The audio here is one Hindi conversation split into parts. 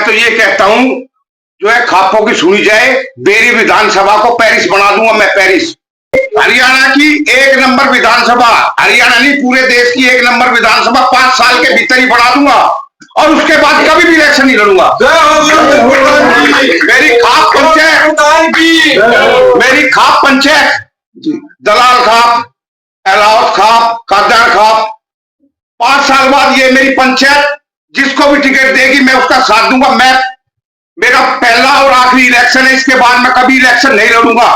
तो ये कहता हूं, जो है खापों की सुनी जाए। बेरी विधानसभा को पेरिस बना दूंगा मैं, पेरिस। हरियाणा की एक नंबर विधानसभा, हरियाणा नहीं पूरे देश की एक नंबर विधानसभा 5 साल के भीतर ही बना दूंगा, और उसके बाद कभी भी इलेक्शन नहीं लड़ूंगा। मेरी खाप पंचायत, मेरी खाप पंचायत, दलाल खाप, अलावत खाप, कादार खाप, 5 साल बाद ये मेरी पंचायत जिसको भी टिकट देगी मैं उसका साथ दूंगा। मैं, मेरा पहला और आखिरी इलेक्शन है, इसके बाद मैं कभी इलेक्शन नहीं लड़ूंगा।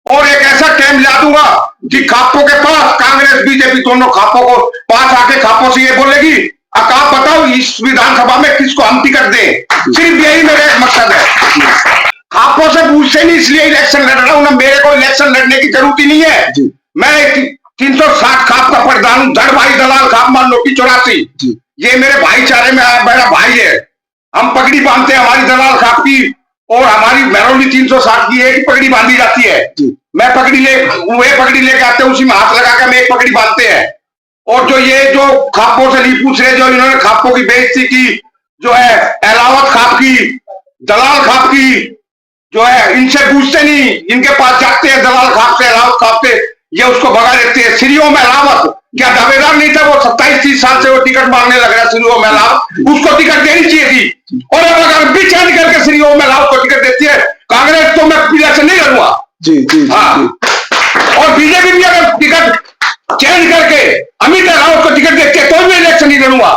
और एक ऐसा टाइम ला दूंगा कि खापों के पास, कांग्रेस बीजेपी दोनों खापों को पास आके खापों से ये बोलेगी, अब आप बताओ इस विधानसभा में किसको हम टिकट दें। सिर्फ यही मेरा एक मकसद है। खापों से पूछते नहीं इसलिए इलेक्शन लड़ रहा हूं ना, मेरे को इलेक्शन लड़ने की जरूरत ही नहीं है। मैं 360 खाप का प्रधान हूं, धड़ भाई दलाल खाप मान लो की 84, ये मेरे भाईचारे में मेरा भाई है। हम पगड़ी बांधते हैं हमारी दलाल खाप की, और हमारी महरौली 360 की एक पगड़ी बांधी जाती है। मैं पगड़ी वे पगड़ी लेके आते हैं, उसी में हाथ लगा कर हम एक पगड़ी बांधते हैं। और जो ये जो खापों से नहीं पूछ रहे, जो इन्होंने खापों की बेइज्जती की, जो है अलावत खाप की, दलाल खाप की, जो है इनसे पूछते नहीं, इनके पास जाते हैं दलाल खाप से, अलावत खाप से, ये उसको भगा देते हैं। श्रीओ में अलावत क्या दावेदार नहीं था, वो 27-30 साल से वो टिकट मांगने लग रहा है। श्रीओ में अलावत, उसको टिकट देनी चाहिए थी, और अगर भी चेंज करके श्रीओ में अलावत को टिकट देती है कांग्रेस, तो मैं इलेक्शन नहीं लड़ूंगा। हाँ, और बीजेपी भी अगर टिकट चेंज करके अमित रावत को टिकट देती है तो मैं इलेक्शन नहीं लड़ूंगा।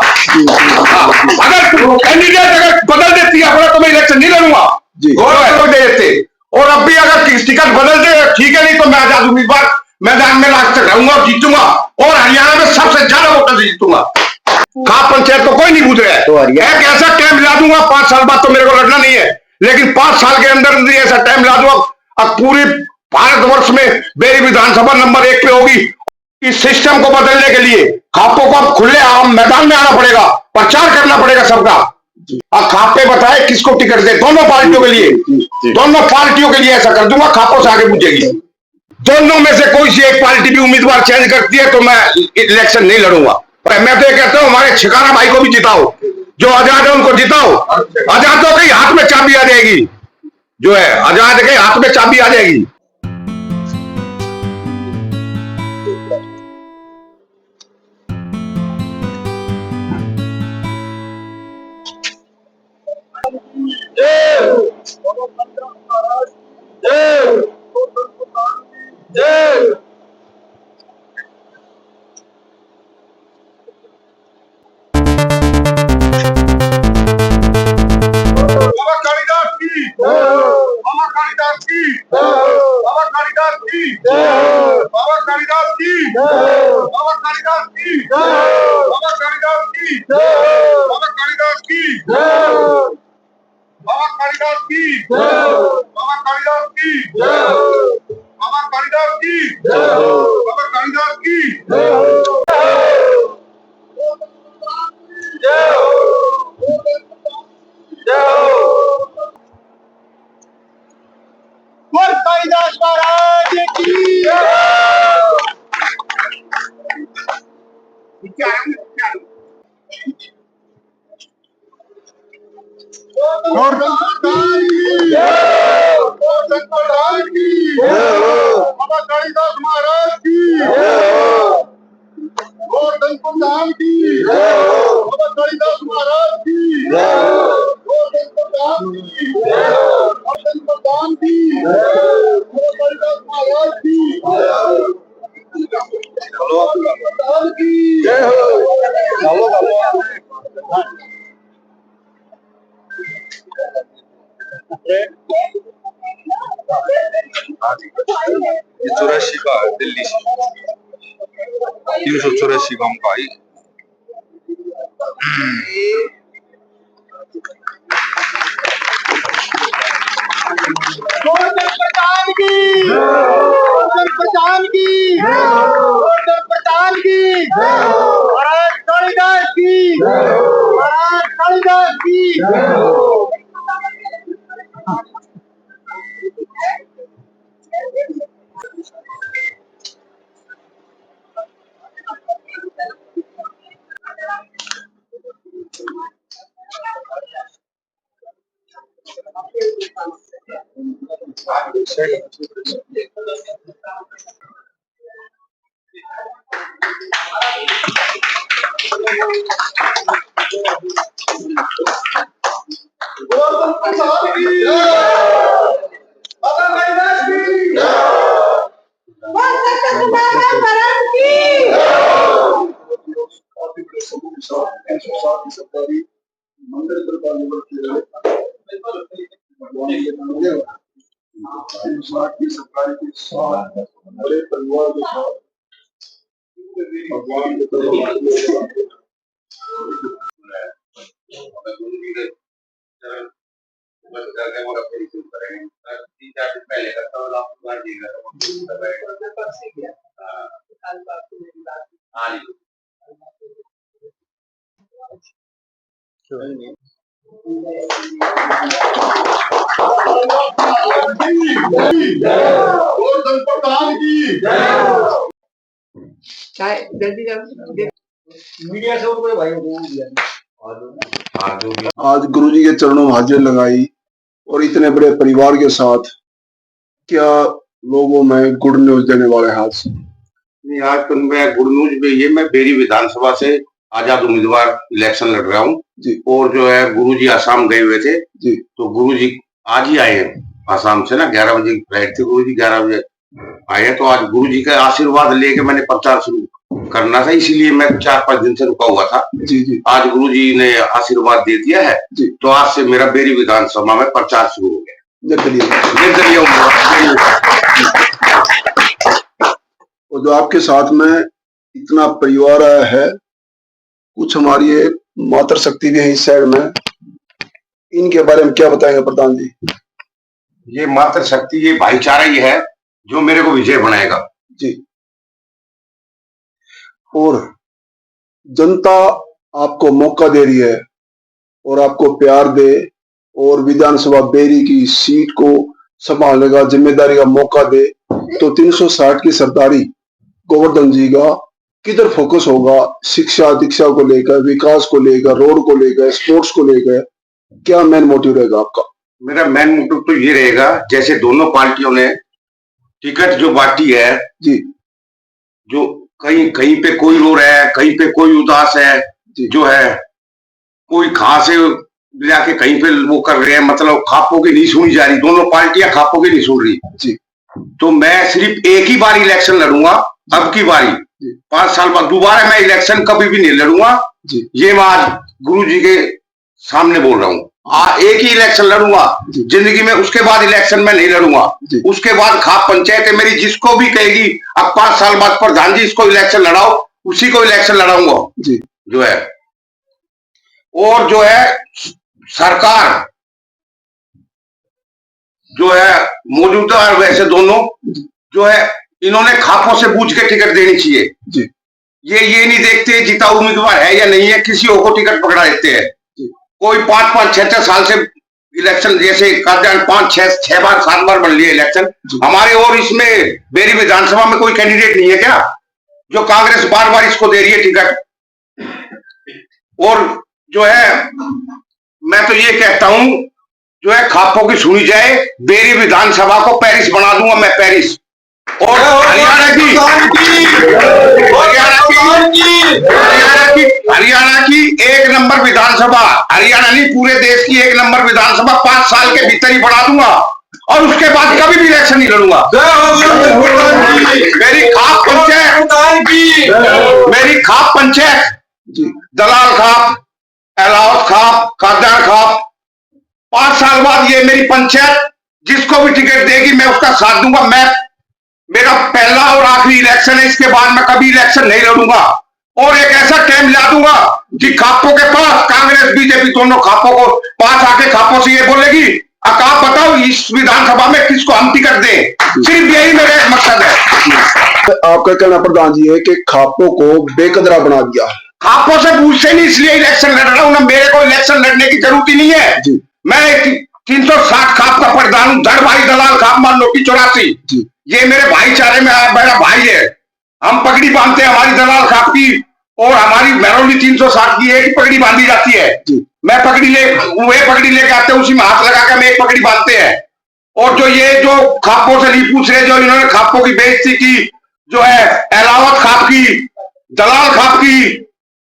अगर कैंडिडेट अगर बदल देती है तो मैं इलेक्शन नहीं लड़ूंगा, दे देते। और अब भी अगर टिकट बदल दे ठीक है, नहीं तो मैं आजाद उम्मीदवार मैदान में लास्ट तक रहूंगा और जीतूंगा, और हरियाणा में सबसे ज्यादा वोटर से जीतूंगा। खाप पंचायत को कोई नहीं पूछ रहा है, तो एक ऐसा टाइम ला दूंगा 5 साल बाद, तो मेरे को लड़ना नहीं है, लेकिन 5 साल के अंदर ऐसा टाइम ला दूंगा। अब पूरे भारतवर्ष में मेरी विधानसभा नंबर 1 पे होगी। इस सिस्टम को बदलने के लिए खापों को अब खुले आम मैदान में आना पड़ेगा, प्रचार करना पड़ेगा सबका। अब खापे बताए किसको टिकट दे, दोनों पार्टियों के लिए, दोनों पार्टियों के लिए ऐसा कर दूंगा। खापों से आगे पूछेगी, दोनों में से कोई सी एक पार्टी भी उम्मीदवार चेंज करती है तो मैं इलेक्शन नहीं लड़ूंगा। मैं तो ये कहता हूँ हमारे छिकारा भाई को भी जिताओ, जो आजाद है उनको जिताओ। आजादों के हाथ में चाबी आ जाएगी, जो है आजाद के हाथ में चाबी आ जाएगी। ये 84 का है, दिल्ली से 384 का हमका आई। प्रधान की, प्रधान की, प्रधान की, महाराज कालिदास की, महाराज कालिदास की। गोवर्धन प्रसाद की माता गणेश की सरकारी मंदिर सरकारी के साथ बड़े परिवार के साथ भगवान के गोवर्धन प्रधान की चाहे जल्दी मीडिया से कोई भाई आज गुरुजी के चरणों में हाजिर लगाई और इतने बड़े परिवार के साथ क्या लोगों में गुड न्यूज देने वाले हाथ नहीं, आज तो मैं गुड न्यूज में ये मैं बेरी विधानसभा से आजाद उम्मीदवार इलेक्शन लड़ रहा हूँ जी। और जो है गुरुजी आसाम गए हुए थे जी। तो गुरुजी आज ही आए हैं आसाम से ना, 11 बजे की फ्लाइट थी, गुरुजी 11 बजे आए हैं। तो आज गुरुजी का आशीर्वाद लेके मैंने प्रचार शुरू करना था, इसीलिए मैं 4-5 दिन से रुका हुआ था। जी जी। आज गुरुजी ने आशीर्वाद दे दिया है जी। तो आज से मेरा बेरी विधानसभा में प्रचार शुरू हो गया। और जो आपके साथ में इतना परिवार आया है, कुछ हमारी ये मातृ शक्ति भी है इस साइड में, इनके बारे में क्या बताएंगे प्रधान जी? ये मातृ शक्ति, ये भाईचारा ही है जो मेरे को विजय बनाएगा जी। और जनता आपको मौका दे रही है और आपको प्यार दे और विधानसभा बेरी की सीट को संभालने का जिम्मेदारी का मौका दे, तो 360 की सरदारी गोवर्धन जी का किधर फोकस होगा? शिक्षा दीक्षा को लेकर, विकास को लेकर, रोड को लेकर, स्पोर्ट्स को लेकर, क्या मेन मोटिव रहेगा आपका? मेरा मेन मोटिव तो ये रहेगा, जैसे दोनों पार्टियों ने टिकट जो बांटी है जी, जो कहीं कहीं पे कोई रो रहा है, कहीं पे कोई उदास है, जो है कोई कहां से लाके कहीं पे वो कर रहे हैं, मतलब खापों की नहीं सुनी जा रही, दोनों पार्टियां खापों की नहीं सुन रही जी। तो मैं सिर्फ एक ही बार इलेक्शन लड़ूंगा, अब की बारी 5 साल बाद दोबारा मैं इलेक्शन कभी भी नहीं लड़ूंगा जी। ये मैं आज गुरु जी के सामने बोल रहा हूँ। एक ही इलेक्शन लड़ूंगा जिंदगी में, उसके बाद इलेक्शन में नहीं लड़ूंगा। उसके बाद खाप पंचायत है मेरी, जिसको भी कहेगी अब 5 साल बाद प्रधान जी इसको इलेक्शन लड़ाओ, उसी को इलेक्शन लड़ाऊंगा जी जो है। और जो है सरकार जो है मौजूदा और वैसे दोनों जो है, इन्होंने खापों से पूछ के टिकट देनी चाहिए जी। ये नहीं देखते जीता उम्मीदवार है या नहीं है, किसी को टिकट पकड़ा देते हैं। कोई 5-5, 6-6 साल से इलेक्शन, जैसे 5-6 बार 7 बार बन लिया इलेक्शन हमारे, और इसमें बेरी विधानसभा में कोई कैंडिडेट नहीं है क्या जो कांग्रेस बार बार इसको दे रही है टिकट? और जो है मैं तो ये कहता हूं जो है खापों की सुनी जाए, बेरी विधानसभा को पेरिस बना दूंगा मैं, पेरिस। और हरियाणा की 1 नंबर विधानसभा, हरियाणा नहीं पूरे देश की 1 नंबर विधानसभा 5 साल के भीतर ही बना दूंगा और उसके बाद कभी भी इलेक्शन नहीं लड़ूंगा। मेरी खाप पंचायत दलाल खाप, एलाउस खाप, कादर खाप, 5 साल बाद ये मेरी पंचायत जिसको भी टिकट देगी मैं उसका साथ दूंगा। मैं मेरा पहला और आखिरी इलेक्शन है, इसके बाद मैं कभी इलेक्शन नहीं लड़ूंगा और एक ऐसा टाइम ला दूंगा कि खापों के पास, कांग्रेस बीजेपी दोनों खापों को पास आके खापों से ये बोलेगी आप बताओ इस विधानसभा में किसको हम टिकट दें। सिर्फ यही मेरा एक मकसद है। आपका कहना प्रधान जी है कि खापों को बेकदरा बना दिया, खापों से पूछते नहीं इसलिए इलेक्शन लड़ रहा हूं ना, मेरे को इलेक्शन लड़ने की जरूरत ही नहीं है जी। मैं 360 खाप का प्रधान हूं, धड़ भाई दलाल खाप मान लो की 84, ये मेरे भाईचारे में मेरा भाई है। हम पगड़ी बांधते हैं हमारी दलाल खाप की, और हमारी महरौली 360 की एक पगड़ी बांधी जाती है। मैं पगड़ी ले, वे पगड़ी लेके आते हैं, उसी में हाथ लगा कर मैं एक पगड़ी बांधते हैं। और जो ये जो खापों से नहीं पूछ रहे, जो इन्होंने खापों की बेइज्जती की, जो है अलावत खाप की, दलाल खाप की,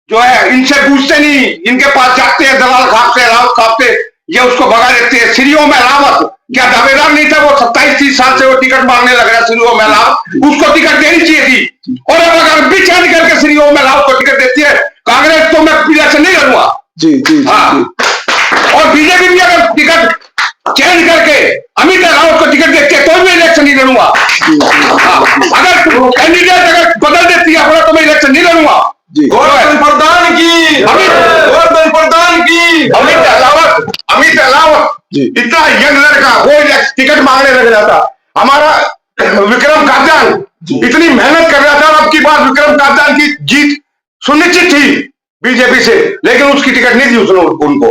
जो है इनसे पूछते नहीं, इनके पास जाते हैं दलाल खाप से, अलावत खाप से, ये उसको भगा देते हैं। सीरियो में अलावत क्या दावेदार नहीं था, वो 27-30 साल से वो टिकट मांगने लग रहा सीरियो में अलावत, उसको टिकट देनी चाहिए थी। और अब अगर भी चेंज करके सीरियो में अलावत को टिकट देती है कांग्रेस, तो मैं इलेक्शन नहीं लड़ूंगा। जी जी हाँ, और बीजेपी भी अगर टिकट चेंज करके अमित रावत को टिकट देती है तो मैं इलेक्शन नहीं लड़ूंगा। अगर कैंडिडेट अगर बदल देती है अपना, तो मैं इलेक्शन नहीं लड़ूंगा। गोवर्धन प्रधान की, गोवर्धन प्रधान की। अमित रावत इतना यंग लड़का, वो टिकट मांगने लग रहा था। हमारा विक्रम काजान इतनी मेहनत कर रहा था, अब की बार विक्रम काजान की जीत सुनिश्चित थी बीजेपी से, लेकिन उसकी टिकट नहीं दी उसने उनको।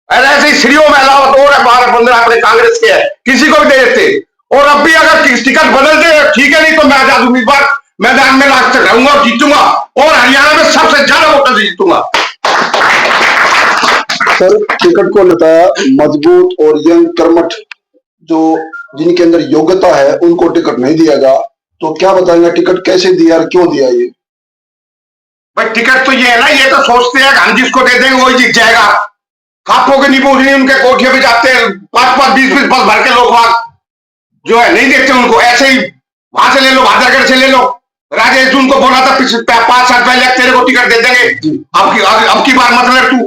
ऐसे ही सीरियो में अलावत और 12-15 अपने कांग्रेस के है, किसी को भी दे देते। और अब भी अगर टिकट बदल दे ठीक है, नहीं तो मैं आजाद उम्मीदवार मैदान में लास्ट तक रहूंगा और जीतूंगा, और हरियाणा में सबसे ज्यादा वोटों से जीतूंगा। सर, टिकट को लेता है मजबूत और यंग कर्मठ, जो जिनके अंदर योग्यता है, उनको टिकट नहीं दिया, तो क्या बताएंगे टिकट कैसे दिया और क्यों दिया? ये भाई टिकट तो ये है ना, ये तो सोचते हैं हम जिसको दे देंगे वही जीत जाएगा। खापों के नींबू नहीं, उनके कोठियों पे जाते हैं 5-5, 20-20 बस भर के लोग वहां जो है नहीं देखते उनको। ऐसे ही वहां से ले लो, भादरगढ़ से ले लो, राजेश जून को बोला था 5 साल पहले तेरे को टिकट दे देंगे, अब की बार मत लड़ तू,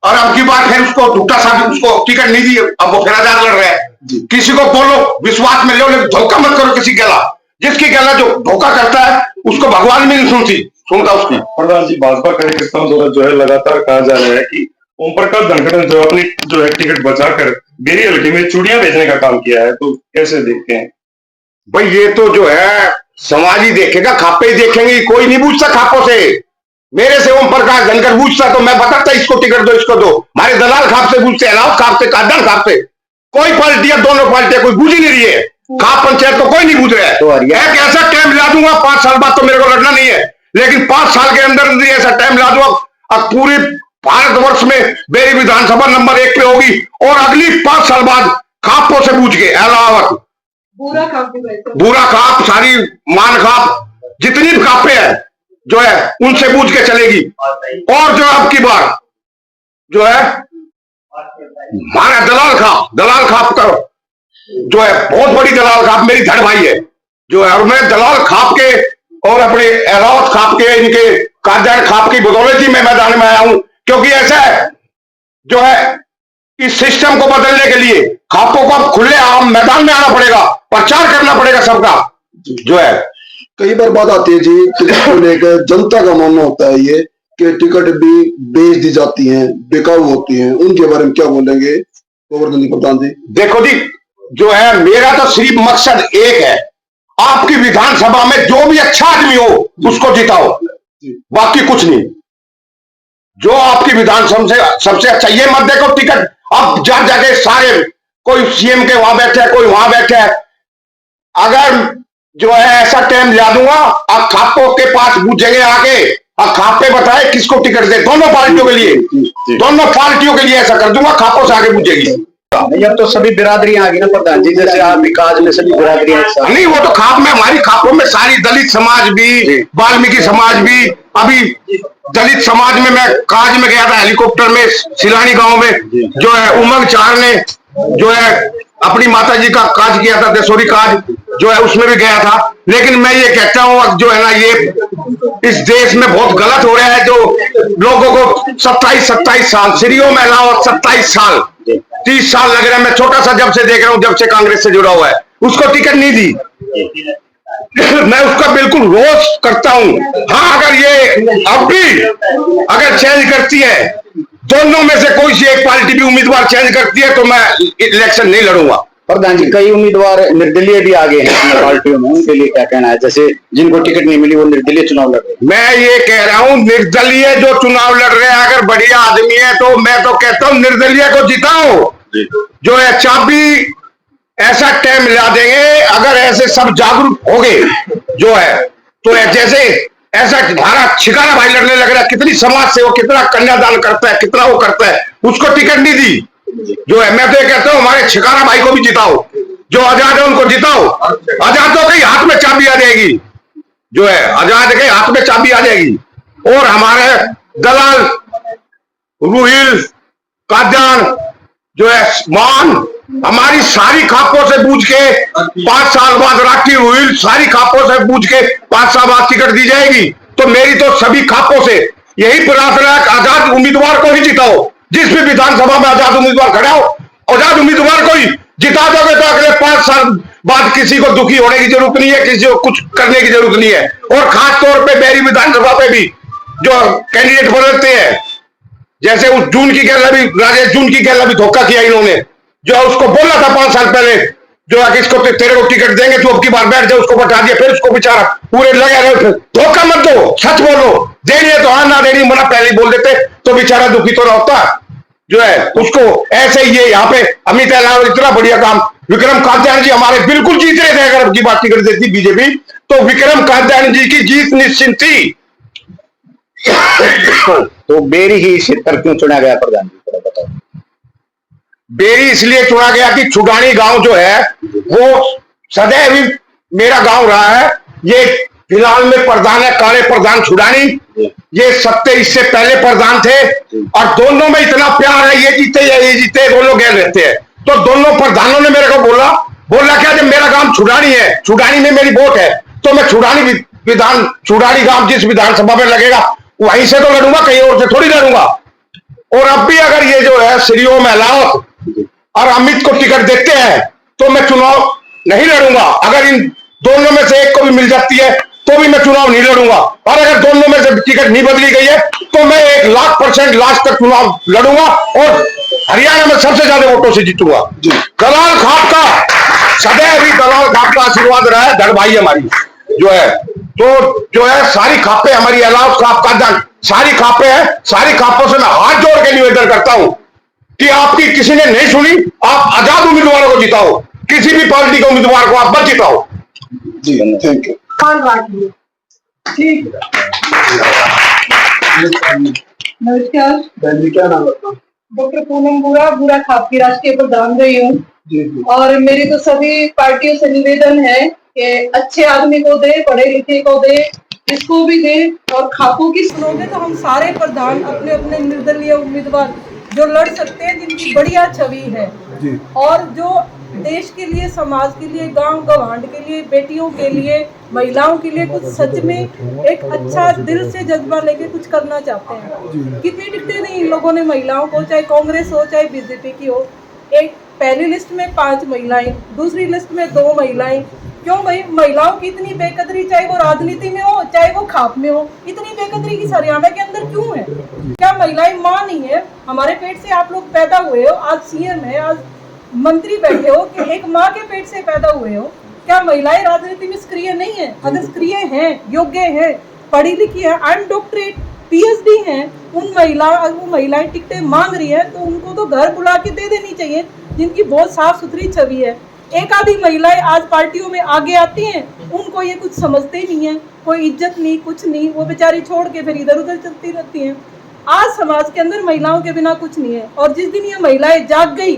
और अब की बार फिर उसको भुट्टा साहब उसको टिकट नहीं दी, अब वो फिर आजाद लड़ रहे हैं। किसी को बोलो विश्वास में लो, लेकिन धोखा मत करो किसी गला। जिसकी गला जो धोखा करता है उसको भगवान भी नहीं सुनता उसकी। प्रधान जी, भाजपा कार्यकर्ताओं द्वारा जो है लगातार कहा जा रहा है कि ओम प्रकाश धनखड़ ने जो अपनी जो है टिकट बचाकर बेरी हल्के में चूड़ियां बेचने का काम किया है, तो कैसे देखते हैं? भाई ये तो जो है समाज ही देखेगा, खापे ही देखेंगे, कोई नहीं पूछता खापों से। मेरे से ओम प्रकाश धनखड़ पूछता तो मैं बताता इसको टिकट दो, इसको दो। हमारे दलाल खाप से पूछते, अलावत खाप से, कादर खाप से। कोई पार्टियां, दोनों पार्टियां कोई बूझ ही नहीं रही है। खाप पंचायत तो कोई नहीं बूझ रहा है। तो एक ऐसा टाइम ला दूंगा, 5 साल बाद तो मेरे को लड़ना नहीं है, लेकिन 5 साल के अंदर ऐसा टाइम ला दूंगा, अब पूरी भारतवर्ष में मेरी विधानसभा नंबर 1 पे होगी, और अगली 5 साल बाद खापों से पूछ के अलावत, बुरा खाप, सारी मान खाप, जितनी भी खापे हैं जो है उनसे पूछ के चलेगी। और जो अब की बार जो है हमारा दलाल खाप का जो है बहुत बड़ी दलाल खाप मेरी धड़ भाई है जो है, और मैं दलाल खाप के और अपने अलावत खाप के, इनके कादर खाप की बदौलत ही मैं मैदान में आया हूं। क्योंकि ऐसा है जो है इस सिस्टम को बदलने के लिए खापों को अब खुले आम मैदान में आना पड़ेगा, प्रचार करना पड़ेगा सबका जो है। कई बार बात आती है जी, टिकट को लेकर जनता का मानना होता है ये कि टिकट भी बेच दी जाती हैं, बेकाबू होती हैं, उनके बारे में क्या बोलेंगे गोवर्धन जी प्रधान जी? देखो जी, जो है मेरा तो सिर्फ मकसद एक है, आपकी विधानसभा में जो भी अच्छा आदमी हो उसको जिताओ, बाकी कुछ नहीं। जो आपकी विधानसभा से सबसे अच्छा, ये मत देखो टिकट अब जाके सारे कोई सीएम के वहां बैठे है, कोई वहां बैठे है। अगर जो है ऐसा टाइम ला दूंगा, अब खापों के पास पूछेंगे आके, अब खापे बताए किसको टिकट दे, दोनों पार्टियों के लिए, दोनों पार्टियों के लिए ऐसा कर दूंगा, खापों से आगे पूछेगी। अब तो सभी बिरादरियां आ गई ना प्रधान जी, जैसे आप विकास में सभी बिरादरियां नहीं, वो तो खाप में, हमारी खापों में सारी दलित समाज भी, वाल्मीकि समाज भी। अभी दलित समाज में मैं काज में गया था, हेलीकॉप्टर में सिलानी गांव में, जो है उमंग चार ने जो है अपनी माता जी का काज किया था, दसोरी काज जो है उसमें भी गया था। लेकिन मैं ये कहता हूं जो है ना, ये इस देश में बहुत गलत हो रहा है, जो लोगों को 27 साल सीरियो में अलावत 27 साल 30 साल लग रहा है। मैं छोटा सा जब से देख रहा हूं, जब से कांग्रेस से जुड़ा हुआ है, उसको टिकट नहीं दी। मैं उसका बिल्कुल रोष करता हूं। हाँ, अगर ये अब भी अगर चेंज करती है, दोनों में से कोई सी एक पार्टी भी उम्मीदवार चेंज करती है, तो मैं इलेक्शन नहीं लड़ूंगा। प्रधान जी, कई उम्मीदवार निर्दलीय भी आ गए हैं पार्टियों में, उनके लिए क्या कहना है? जैसे जिनको टिकट नहीं मिली वो निर्दलीय चुनाव लड़ रहे। मैं ये कह रहा हूं, निर्दलीय जो चुनाव लड़ रहे हैं, अगर बढ़िया आदमी है तो मैं तो कहता हूं निर्दलीय को जिताओ। जो है चाबी ऐसा टाइम ला देंगे, अगर ऐसे सब जागरूक हो गए जो है, तो जैसे ऐसा हमारा छिकारा भाई लड़ने लग रहा है, कितनी समाज सेवा, कितना कन्यादान करता है, कितना वो करता है, उसको टिकट नहीं दी। जो है मैं तो ये कहता हूँ हमारे छिकारा भाई को भी जिताओ, जो आजाद है उनको जिताओ। आजादों के हाथ में चाबी आ जाएगी, जो है आजाद के हाथ में चाबी आ जाएगी। और हमारे दलाल रुहिल कादयान जो है मान हमारी सारी खापों से पूछ के 5 साल बाद राठी रुहिल सारी खापों से पूछ के 5 साल बाद टिकट दी जाएगी। तो मेरी तो सभी खापों से यही प्रार्थना है, आजाद उम्मीदवार को ही जिताओ। जिस भी विधानसभा में आजाद उम्मीदवार खड़ा हो, आजाद उम्मीदवार को ही जिता दोगे तो अगले 5 साल बाद किसी को दुखी होने की जरूरत नहीं है, किसी को कुछ करने की जरूरत नहीं है। और खास तौर पे बेरी विधानसभा पे भी जो कैंडिडेट बदलते हैं, जैसे उस जून की गैला भी, राजेश जून की गैला भी धोखा किया इन्होंने, जो उसको बोला था 5 साल पहले जो है इसको तेरे को टिकट देंगे, तू अब की बार बैठ जाए, उसको बता दिया, फिर उसको बेचारा पूरे लगे रहे। धोखा मत दो, सच बोलो, देनी है तो हाँ, ना देनी मना पहले ही बोल देते तो बेचारा दुखी तो रहता जो है उसको। ऐसे ही ये यहाँ पे अमित अलावा इतना बढ़िया काम, विक्रम कात्यायन जी हमारे बिल्कुल जीत रहे थे। अगर अब की बात टिकट देती बीजेपी तो विक्रम कात्यायन जी की जीत निश्चित थी। तो बेरी ही क्षेत्र क्यों चुना गया प्रधान जी, थोड़ा बताओ। बेरी इसलिए चुना गया कि छुडानी गांव जो है वो सदैव ही मेरा गांव रहा है। ये फिलहाल में प्रधान है काले प्रधान छुडानी, ये सत्य इससे पहले प्रधान थे और दोनों में इतना प्यार है, ये जीते या ये जीते, दोनों गए रहते हैं। तो दोनों प्रधानों ने मेरे को बोला क्या जब मेरा गांव छुडानी है, छुडानी में मेरी वोट है, तो मैं छुडानी गांव जिस विधानसभा में लगेगा वहीं से तो लड़ूंगा, कहीं और से थोड़ी लड़ूंगा। और अब भी अगर ये जो है श्रीओ महलावत और अमित को टिकट देते हैं तो मैं चुनाव नहीं लड़ूंगा। अगर इन दोनों में से एक को भी मिल जाती है तो भी मैं चुनाव नहीं लड़ूंगा। और अगर दोनों में से टिकट नहीं बदली गई है तो मैं 1,00,000% लास्ट तक चुनाव लड़ूंगा और हरियाणा में सबसे ज्यादा वोटों से जीतूंगा। दलाल खाप का सदैव ही दलाल खाप का आशीर्वाद रहा है, धड़ भाई हमारी जो है, तो जो है सारी खापे हमारी अलाउस खाप का सारी खापे हैं। सारी खापों से मैं हाथ जोड़ के निवेदन करता हूं कि आपकी किसी ने नहीं सुनी, आप आजाद उम्मीदवारों को जिताओ, किसी भी पार्टी के उम्मीदवार को आप मत जिताओ। जी थैंक यू। ठीक। नमस्कार, क्या नाम है? डॉक्टर पूनम बुरा खाप की राष्ट्रीय प्रधान रही हूँ। जी। और मेरी तो सभी पार्टियों से निवेदन है कि अच्छे आदमी को दे, पढ़े लिखे को दे, इसको भी दे। और खापों की सुनोगे तो हम सारे प्रधान अपने अपने निर्दलीय उम्मीदवार जो लड़ सकते हैं, जिनकी बढ़िया छवि है जी। और जो देश के लिए, समाज के लिए, गांव गवांड के लिए, बेटियों के लिए, महिलाओं के लिए कुछ सच में एक अच्छा दिल से जज्बा लेके कुछ करना चाहते हैं। कितनी टिकटें दी इन लोगों ने महिलाओं को, चाहे कांग्रेस हो चाहे बीजेपी की हो। एक पहली लिस्ट में 5 महिलाएं, दूसरी लिस्ट में 2 महिलाएं। क्यों भाई महिलाओं की इतनी बेकदरी, चाहे वो राजनीति में हो चाहे वो खाप में हो, इतनी बेकदरी की हरियाणा के अंदर क्यों है? क्या महिलाएं माँ नहीं है? हमारे पेट से आप लोग पैदा हुए हो, आज सीएम है, आज मंत्री बैठे हो कि एक माँ के पेट से पैदा हुए हो। क्या महिलाएं राजनीति में सक्रिय नहीं है? अगर सक्रिय हैं, योग्य हैं, पढ़ी लिखी है, अनडॉक्टरेट पीएचडी हैं, उन महिलाएं टिकटें मांग रही है तो उनको तो घर बुला के दे देनी चाहिए, जिनकी बहुत साफ सुथरी छवि है। एक आधी महिलाएं आज पार्टियों में आगे आती हैं, उनको ये कुछ समझते ही नहीं है, कोई इज्जत नहीं, कुछ नहीं, वो बेचारी छोड़ के फिर इधर उधर चलती रहती हैं। आज समाज के अंदर महिलाओं के बिना कुछ नहीं है। और जिस दिन ये महिलाएं जाग गई,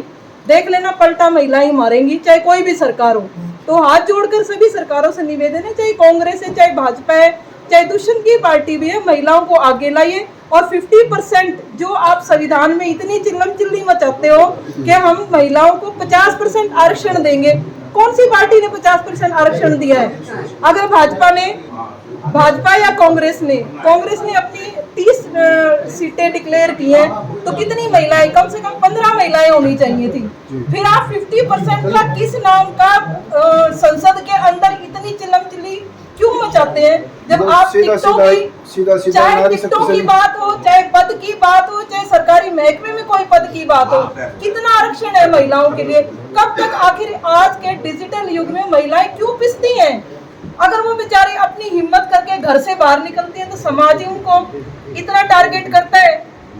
देख लेना पलटा महिलाएं मारेंगी, चाहे कोई भी सरकार हो। तो हाथ जोड़कर सभी सरकारों से निवेदन है, चाहे कांग्रेस है, चाहे भाजपा है, चाहे दुष्यंत की पार्टी भी है, महिलाओं को आगे लाइए। और 50% जो आप संविधान में इतनी चिल्लम चिल्ली मचाते हो कि हम महिलाओं को 50% आरक्षण देंगे, कौन सी पार्टी ने 50% आरक्षण दिया है? अगर भाजपा या कांग्रेस ने अपनी 30 सीटें डिक्लेयर की हैं तो कितनी महिलाएं, कम से कम 15 महिलाएं होनी चाहिए थी। फिर आप 50% का किस नाम का संसद के अंदर इतनी चिल्लम चिल्ली क्यों मचाते हैं? जब आप टिकटों की, चाहे टिकटों की बात हो, चाहे पद की बात हो, चाहे सरकारी महकमे में कोई पद की बात हो, कितना आरक्षण है महिलाओं के लिए? कब तक? आखिर आज के डिजिटल युग में महिलाएं क्यों पिसती हैं? अगर वो बेचारी अपनी हिम्मत करके घर से बाहर निकलती है तो समाज ही उनको इतना टारगेट करता है।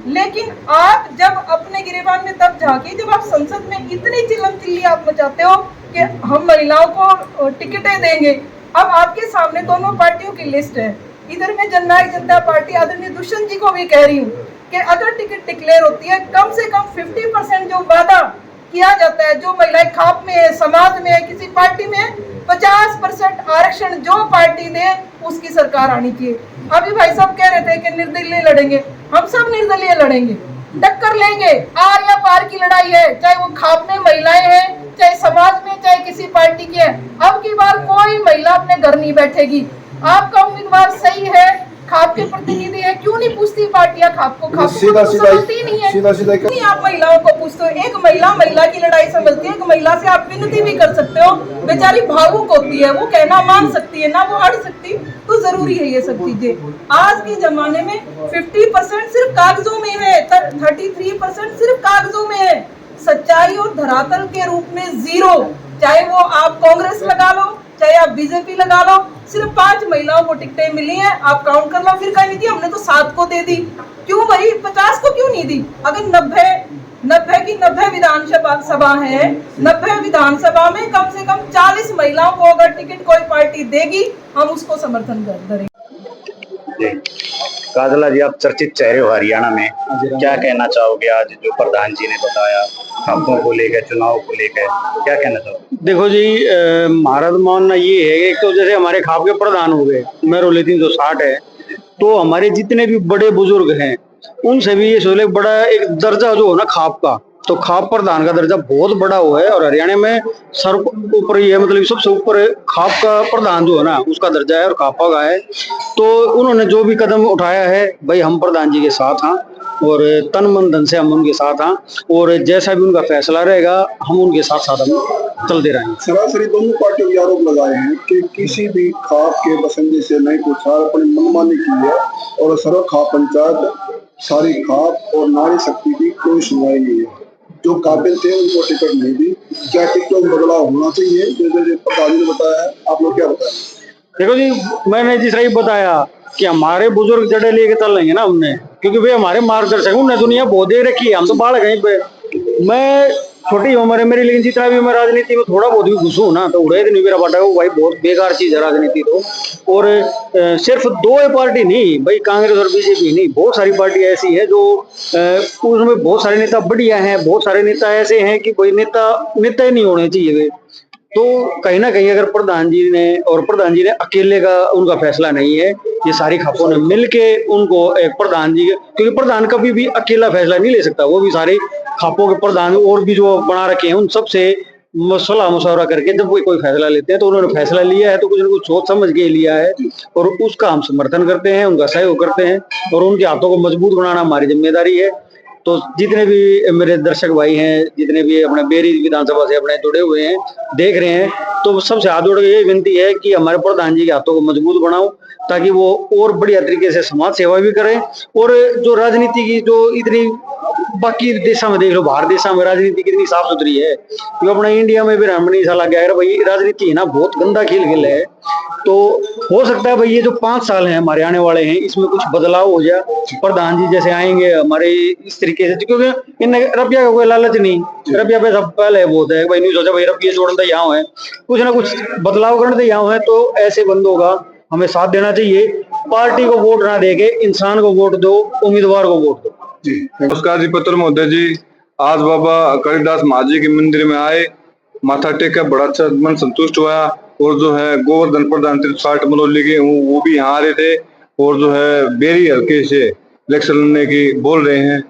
लेकिन आप जब अपने गिरेबान में तब झांकी जब आप संसद में इतनी चिल्लम चिल्ली आप मचाते हो कि हम महिलाओं को टिकटें देंगे। अब आपके सामने दोनों पार्टियों की लिस्ट है, इधर मैं जननायक जनता पार्टी आदरणीय दुष्यंत जी को भी कह रही हूँ कि अगर टिकट डिक्लेयर होती है, कम से कम 50% जो वादा किया जाता है, जो महिलाएं खाप में है, समाज में है, किसी पार्टी में है, 50% आरक्षण जो पार्टी दे उसकी सरकार आनी चाहिए। अभी भाई साहब कह रहे थे कि निर्दलीय लड़ेंगे, हम सब निर्दलीय लड़ेंगे, टक्कर लेंगे। आर या पार की लड़ाई है, चाहे वो खाप में महिलाएं हैं, चाहे समाज में, चाहे किसी पार्टी की है। अब की बार कोई महिला अपने घर नहीं बैठेगी। आपका उम्मीदवार सही है, खाप के प्रतिनिधि है, क्यों नहीं पूछती पार्टियां खाप को? खाप सीधा को सीधा समझती नहीं है। सीधा नहीं, आप महिलाओं को पूछते हो, एक महिला की लड़ाई समझती है। एक महिला से आप विनती भी कर सकते हो, बेचारी भावुक होती है, वो कहना मान सकती है ना, वो अड़ सकती। तो जरूरी है ये सब चीजें। आज के जमाने में 50% सिर्फ कागजों में है, 33% सिर्फ कागजों में है। सच्चाई और धरातल के रूप में जीरो। चाहे वो आप कांग्रेस लगा लो, चाहे आप बीजेपी लगा लो, सिर्फ 5 महिलाओं को टिकटें मिली हैं। आप काउंट कर लो, फिर कहीं नहीं दी, हमने तो 7 को दे दी। क्यों भाई 50 को क्यों नहीं दी? अगर 90 की 90 विधानसभा है, 90 विधानसभा में कम से कम 40 महिलाओं को अगर टिकट कोई पार्टी देगी, हम उसको समर्थन करेंगे। काजला जी, आप चर्चित चेहरे हो हरियाणा में, क्या कहना चाहोगे आज जो प्रधान जी ने बताया खापों को लेकर, चुनाव को लेकर, क्या कहना चाहोगे? देखो जी, हमारा तो मानना ये है, एक तो जैसे हमारे खाप के प्रधान हो गए, मेरे 360 है, तो हमारे जितने भी बड़े बुजुर्ग हैं उनसे भी ये सोले बड़ा एक दर्जा जो हो ना खाप का, तो खाप प्रधान का दर्जा बहुत बड़ा हुआ है। और हरियाणा में सर ऊपर ही है, मतलब सबसे ऊपर खाप का प्रधान जो है ना उसका दर्जा है और खापा का है। तो उन्होंने जो भी कदम उठाया है भाई, हम प्रधान जी के साथ हैं और तन मन धन से हम उनके साथ हैं, और जैसा भी उनका फैसला रहेगा हम उनके साथ साथ हम चलते रहेंगे। सरासरी दोनों पार्टियों के आरोप लगाए हैं कि किसी भी खाप के बसंदी से नहीं पूछा, अपनी मनमानी की है और सर्व खाप पंचायत, सारी खाप और नारी शक्ति की कोई सुनवाई नहीं है। जो काबिल थे उनको टिकट नहीं दी। क्या टिकटों में बदलाव होना चाहिए? जो प्रधान जी ने बताया है, आप लोग क्या बताया? देखो जी, मैंने जिस तरह बताया कि हमारे बुजुर्ग जड़े लेके चल रहे हैं ना हमने, क्योंकि वे हमारे मार्गदर्शक, उन्हें दुनिया बहुत दे रखी है, हम तो बाढ़ गए पे। मैं छोटी उम्र है मेरी, लेकिन जितना भी मैं राजनीति में थोड़ा बहुत भी घुसूँ ना, तो उड़े नहीं मेरा बाटा, भाई बहुत बेकार चीज है राजनीति तो। और सिर्फ 2 पार्टी नहीं भाई, कांग्रेस और बीजेपी नहीं, बहुत सारी पार्टी ऐसी है जो उसमें बहुत सारे नेता बढ़िया हैं, बहुत सारे नेता ऐसे हैं कि कोई नेता ही नहीं होने चाहिए वे। तो कहीं ना कहीं अगर प्रधान जी ने अकेले का उनका फैसला नहीं है, ये सारी खापों ने मिलके उनको एक प्रधान जी, क्योंकि प्रधान कभी भी अकेला फैसला नहीं ले सकता, वो भी सारे खापों के प्रधान और भी जो बना रखे हैं उन सबसे सलाह मशवरा करके जब कोई फैसला लेते हैं, तो उन्होंने फैसला लिया है तो कुछ ना कुछ सोच समझ के लिया है, और उसका हम समर्थन करते हैं, उनका सहयोग करते हैं, और उनके हाथों को मजबूत बनाना हमारी जिम्मेदारी है। तो जितने भी मेरे दर्शक भाई हैं, जितने भी अपने बेरी विधानसभा से अपने जुड़े हुए हैं, देख रहे हैं, तो सबसे हाथ जोड़ के ये विनती है कि हमारे प्रधान जी के हाथों को मजबूत बनाओ, ताकि वो और बढ़िया तरीके से समाज सेवा भी करें। और जो राजनीति की जो इतनी बाकी देशों में देख लो, बाहर देशों में राजनीति कितनी साफ सुथरी है, जो अपना इंडिया में भी रामनी सा लग गया है भाई, राजनीति है ना बहुत गंदा खेल है। तो हो सकता है भाई ये जो 5 साल हैं हमारे आने वाले हैं, इसमें कुछ बदलाव हो जाए, प्रधान जी जैसे आएंगे हमारे इस तरीके से, क्योंकि इन रुपया का कोई लालच नहीं, रुपया पैसा पहले बहुत है भाई, नहीं सोचा भाई रुपये जोड़ने यहाँ है, कुछ ना कुछ बदलाव करने यहाँ है। तो ऐसे बंदों का हमें साथ देना चाहिए, पार्टी को वोट ना देके इंसान को वोट दो, उम्मीदवार को वोट दो। जी नमस्कार जी, पत्र महोदय जी, आज बाबा कालिदास महाजी के मंदिर में आए, माथा टेका, बड़ा अच्छा मन संतुष्ट हुआ। और जो है गोवर्धन प्रधान 360 मनोली के वो भी यहाँ आ रहे थे, और जो है बेरी हल्के से इलेक्शन लड़ने की बोल रहे हैं।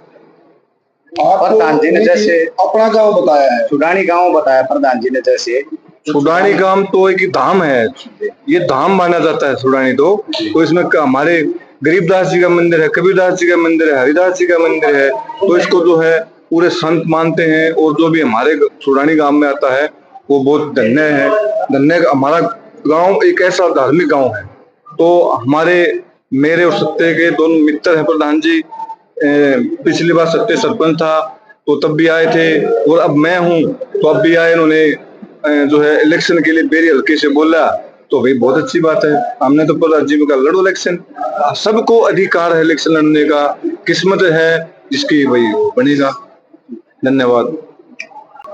प्रधान जी ने जैसे अपना गांव बताया है, सुडानी गांव बताया प्रधान जी ने, जैसे सुडानी गांव तो एक धाम है, ये धाम माना जाता है सुडानी तो इसमें हमारे गरीबदास जी का मंदिर है, कबीरदास जी का मंदिर है, हरिदास जी का मंदिर है, तो इसको जो है पूरे संत मानते हैं। और जो भी हमारे सुडानी गांव में आता है वो बहुत धन्य है। हमारा गांव एक ऐसा धार्मिक गांव है। तो हमारे मेरे और सत्य के दोनों मित्र हैं प्रधान जी, पिछली बार सत्य सरपंच था तो तब भी आए थे, और अब मैं हूँ तो अब भी आए। इन्होंने जो है इलेक्शन के लिए बेरी हल्के से बोला, तो भाई बहुत अच्छी बात है। हमने तो प्रधान जी का लड़ो इलेक्शन, सबको अधिकार है इलेक्शन लड़ने का, किस्मत है जिसकी वही बनेगा। धन्यवाद।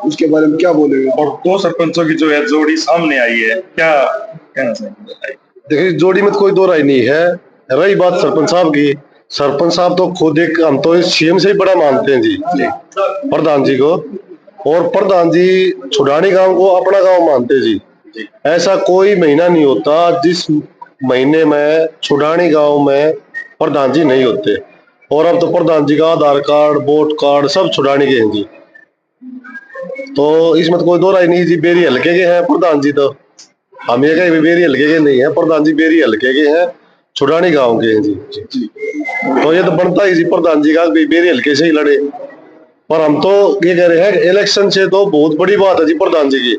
उसके बारे में क्या बोलेंगे? और 2 सरपंचों की जो है जोड़ी सामने आई है, क्या कहना चाहेंगे? देखिए, जोड़ी में तो कोई दो राय नहीं है। रही बात सरपंच साहब की, सरपंच साहब तो खुद एक, हम तो इस सीएम से ही बड़ा मानते हैं जी प्रधान जी को, और प्रधान जी छुड़ानी गांव को अपना गांव मानते जी। ऐसा कोई महीना नहीं होता जिस महीने में छुड़ानी गांव में प्रधान जी नहीं होते। और अब तो प्रधान जी का आधार कार्ड, वोट कार्ड सब छुड़ानी के हैं जी। तो इसमें तो कोई दो राय नहीं जी, बेरी हल्के के हैं प्रधान जी। तो हम ये कहीं भी बेरी हल्के के नहीं है, प्रधान जी बेरी हल्के के हैं, छुड़ानी गांव के हैं जी। तो ये तो बनता ही जी प्रधान जी का बेरी हल्के से ही लड़े। पर हम तो ये कह रहे हैं इलेक्शन से तो बहुत बड़ी बात है जी प्रधान जी की।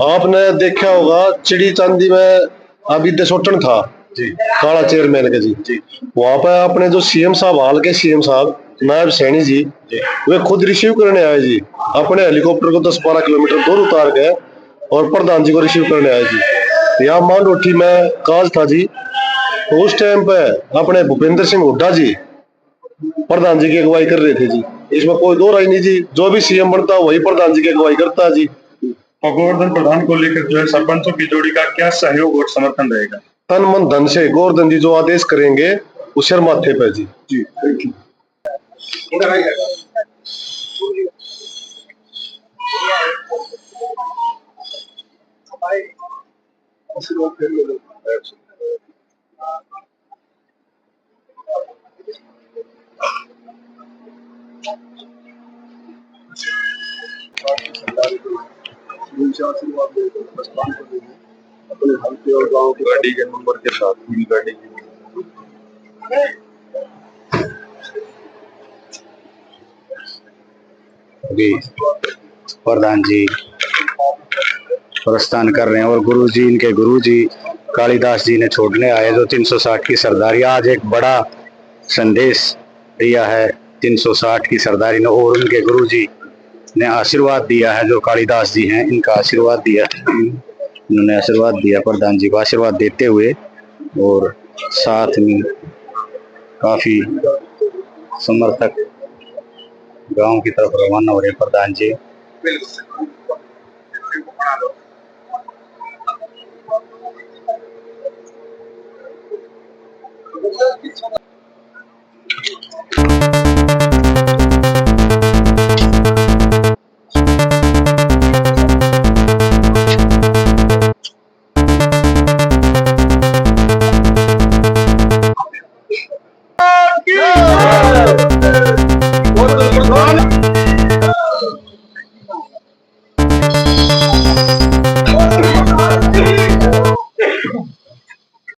आपने देखा होगा चिड़ी चांदी में अभी देशोटन था काला चेयरमैन के जी, वहां पर अपने जो सीएम साहब, हाल के सीएम साहब नायब सैनी जी, वे खुद रिसीव करने आए जी। अपने हेलीकॉप्टर को 10-12 किलोमीटर दूर उतार गए और प्रधान जी को रिसीव करने आए जी। यहाँ मानरोठी में काज था जी, तो उस टाइम पे अपने भूपेंद्र सिंह हुड्डा जी प्रधान जी की अगुवाई कर रहे थे जी। इसमें कोई दो राय नहीं जी, जो भी सीएम बनता है वही प्रधान जी की अगुवाई करता है जी। और गोवर्धन प्रधान को लेकर जो है सरपंचों की जोड़ी का क्या सहयोग और समर्थन रहेगा? तन मन धन से गोवर्धन जी जो आदेश करेंगे उस सिर माथे पे जी। जी थैंक यू। आशीर्वाद देकर प्रस्थान करेंगे अपने हल्के और गांव के गाड़ी के नंबर के साथ पूरी गाड़ी की अभी प्रधान जी प्रस्थान कर रहे हैं और गुरु जी, इनके गुरु जी कालिदास जी ने छोड़ने आए जो 360 की सरदारी। आज एक बड़ा संदेश दिया है 360 की सरदारी ने, और उनके गुरु जी ने आशीर्वाद दिया है, जो कालिदास जी हैं इनका आशीर्वाद दिया, इन्होंने आशीर्वाद दिया प्रधान जी को आशीर्वाद देते हुए, और साथ में काफी समर्थक गांव की तरफ रवाना हो रहे प्रधान जी।